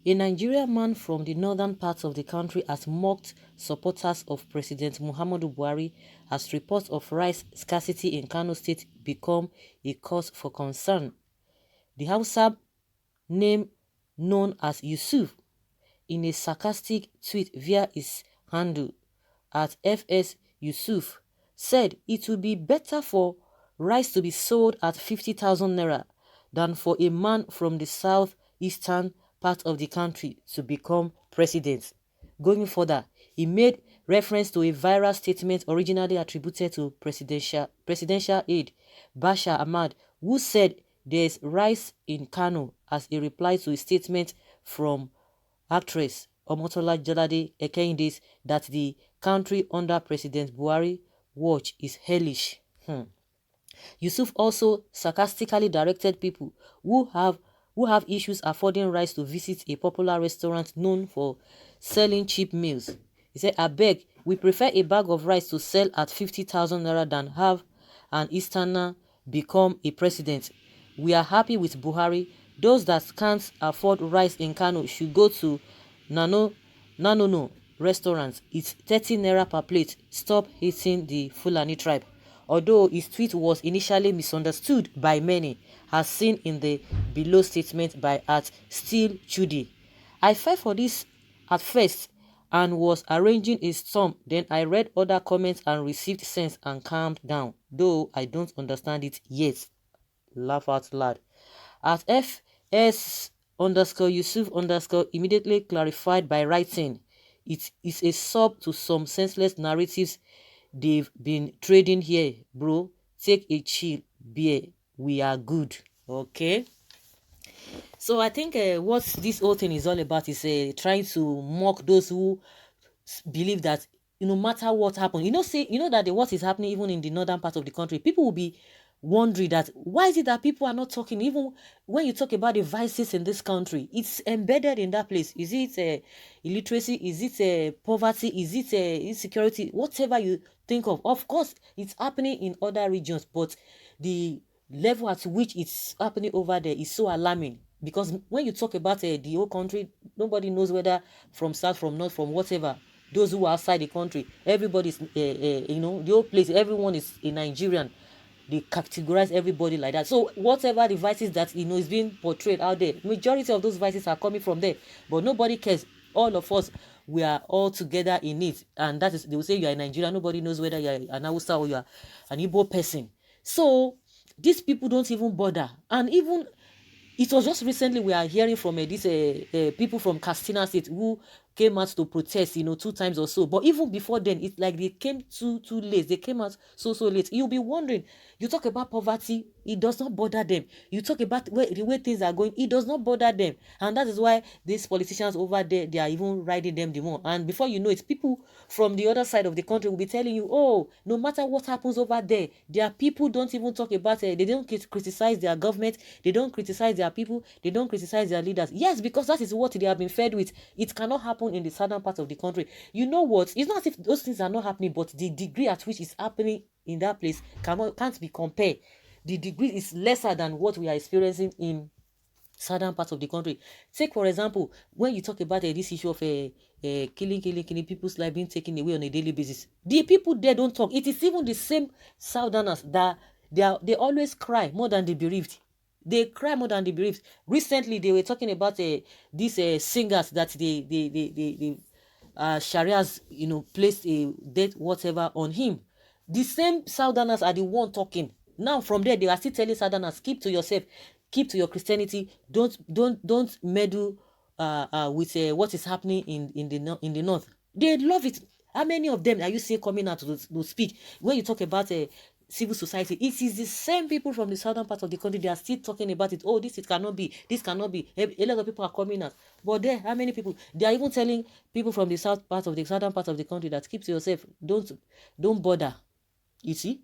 A Nigerian man from the northern parts of the country has mocked supporters of President Muhammadu Buhari as reports of rice scarcity in Kano State become a cause for concern. The Hausa name known as Yusuf, in a sarcastic tweet via his handle at FS Yusuf, said it would be better for rice to be sold at 50,000 naira than for a man from the southeastern part of the country to become president. Going further, he made reference to a viral statement originally attributed to presidential aide Bashar Ahmad, who said there's rice in Kano, as a reply to a statement from actress Omotola Jalade Ekeindes that the country under President Buhari watch is hellish. Yusuf also sarcastically directed people who have issues affording rice to visit a popular restaurant known for selling cheap meals. He said, "Abeg, we prefer a bag of rice to sell at 50,000 naira than have an Easterner become a president. We are happy with Buhari. Those that can't afford rice in Kano should go to Nanono restaurants. It's 30 naira per plate. Stop hating the Fulani tribe." Although his tweet was initially misunderstood by many, as seen in the below statement by @StillChudi. "I fell for this at first and was arranging a storm. Then I read other comments and received sense and calmed down, though I don't understand it yet." Laugh out loud. At FS_Yusuf immediately clarified by writing, "It is a sub to some senseless narratives they've been trading here, bro. Take a chill beer. We are good." Okay. So I think what this whole thing is all about is trying to mock those who believe that no matter what happens, that what is happening even in the northern part of the country, people will be wondering that why is it that people are not talking. Even when you talk about the vices in this country, it's embedded in that place. Is it illiteracy? Is it poverty? Is it insecurity? Whatever you think of course it's happening in other regions, but the level at which it's happening over there is so alarming. Because when you talk about the whole country, nobody knows whether from south, from north, from whatever. Those who are outside the country, everybody's the whole place, everyone is a Nigerian. They categorize everybody like that. So whatever the vices that is being portrayed out there, majority of those vices are coming from there, but nobody cares. All of us, we are all together in it, and that is, they will say you are a Nigerian. Nobody knows whether you are an Hausa or you are an Igbo person. So these people don't even bother. And even it was just recently we are hearing from these people from Katsina State who came out to protest, 2 times or so. But even before then, it's like they came too late. They came out so late. You'll be wondering, you talk about poverty, it does not bother them. You talk about the way things are going, it does not bother them. And that is why these politicians over there, they are even riding them the more. And before you know it, people from the other side of the country will be telling you, oh, no matter what happens over there, their people don't even talk about it. They don't criticize their government. They don't criticize their people. They don't criticize their leaders. Yes, because that is what they have been fed with. It cannot happen in the southern part of the country. You know what? It's not as if those things are not happening, but the degree at which it's happening in that place can't be compared. The degree is lesser than what we are experiencing in southern part of the country. Take for example, when you talk about this issue of killing people's life being taken away on a daily basis, the people there don't talk. It is even the same southerners that they always cry more than the bereaved. They cry more than the bereaved. Recently, they were talking about these singers that they Sharia's placed a death whatever on him. The same southerners are the one talking. Now from there, they are still telling southerners, keep to yourself, keep to your Christianity. Don't meddle with what is happening in the north. They love it. How many of them are you seeing coming out to speak? When you talk about civil society, it is the same people from the southern part of the country. They are still talking about it. Oh, it cannot be. This cannot be. A lot of people are coming out. But there, how many people? They are even telling people from the southern part of the country that keep to yourself. Don't bother. You see?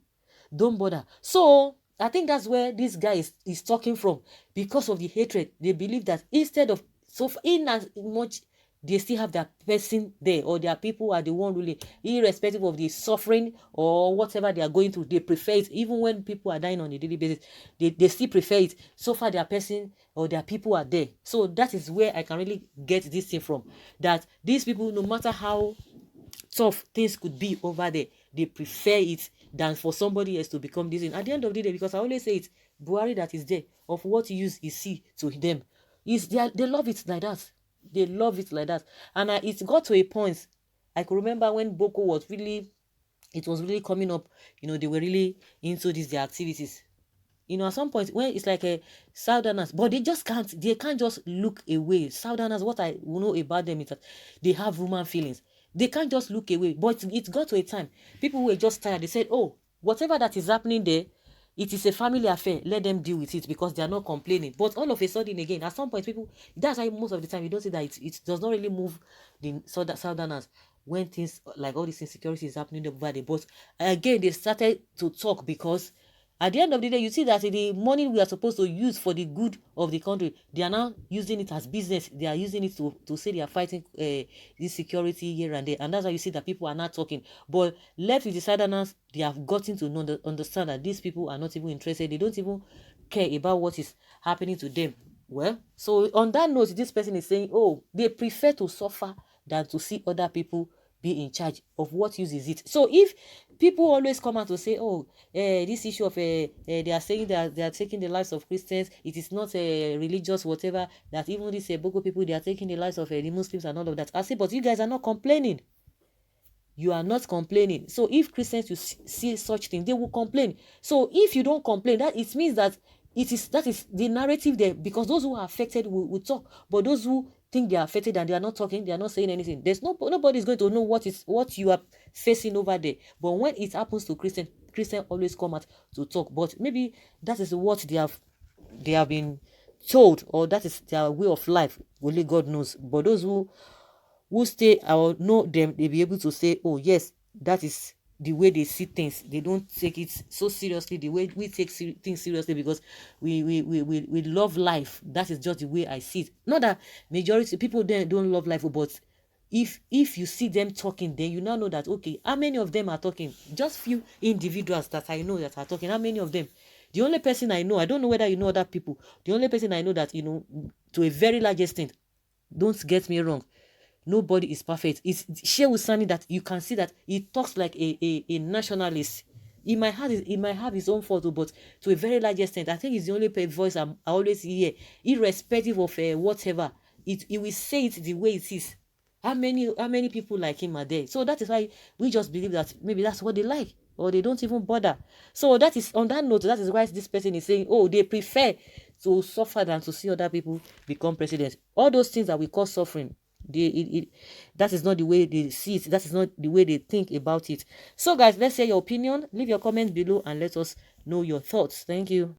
Don't bother. So I think that's where this guy is talking from, because of the hatred. They believe that instead of, so in as much they still have their person there, or their people are the one ruling, irrespective of the suffering or whatever they are going through. They prefer it, even when people are dying on a daily basis. They still prefer it so far their person or their people are there. So that is where I can really get this thing from, that these people, no matter how tough things could be over there, they prefer it than for somebody else to become this thing. At the end of the day, because I always say it, Buhari that is there, of what use is he to them? Is they love it like that. They love it like that. And it got to a point, I could remember when Boko was really, it was really coming up, they were really into these their activities. At some point when it's like a Southerners, but they can't just look away. Southerners, what I know about them is that they have human feelings. They can't just look away. But it got to a time, people were just tired. They said, oh, whatever that is happening there, it is a family affair. Let them deal with it, because they are not complaining. But all of a sudden, again, at some point, people, that's why most of the time you don't see that it does not really move the Southerners when things like all this insecurity is happening over there. But again, they started to talk, because at the end of the day, you see that the money we are supposed to use for the good of the country, they are now using it as business. They are using it to say they are fighting this security here and there. And that's why you see that people are not talking. But left with the Southerners, they have gotten to understand that these people are not even interested. They don't even care about what is happening to them. Well, so on that note, this person is saying, oh, they prefer to suffer than to see other people be in charge. Of what use is it? So if people always come out to say, oh, this issue of they are saying that they are taking the lives of Christians, it is not a religious whatever, that even these Boko people, they are taking the lives of the Muslims and all of that. I say, but you guys are not complaining. You are not complaining. So if Christians you see such thing, they will complain. So if you don't complain, that it means that that is the narrative there, because those who are affected will talk, but those who think they are affected and they are not talking, they are not saying anything. Nobody is going to know what you are facing over there. But when it happens to Christian always come out to talk. But maybe that is what they have been told, or that is their way of life. Only God knows. But those who stay or know them, they be able to say, oh yes, that is the way they see things. They don't take it so seriously the way we take things seriously, because we love life. That is just the way I see it. Not that majority people then don't love life, but if you see them talking, then you now know that, okay, how many of them are talking? Just few individuals that I know that are talking. How many of them? The only person I know, I don't know whether you know other people, the only person I know that, to a very large extent, don't get me wrong, nobody is perfect. It's Shehu Sani that you can see that he talks like a nationalist. He might have his own photo, but to a very large extent, I think it's the only voice I always hear, irrespective of whatever. He will say it the way it is. How many people like him are there? So that is why we just believe that maybe that's what they like, or they don't even bother. So that is on that note. That is why this person is saying, oh, they prefer to suffer than to see other people become president. All those things that we call suffering, that is not the way they see it. That is not the way they think about it. So guys, let's hear your opinion. Leave your comments below and let us know your thoughts. Thank you.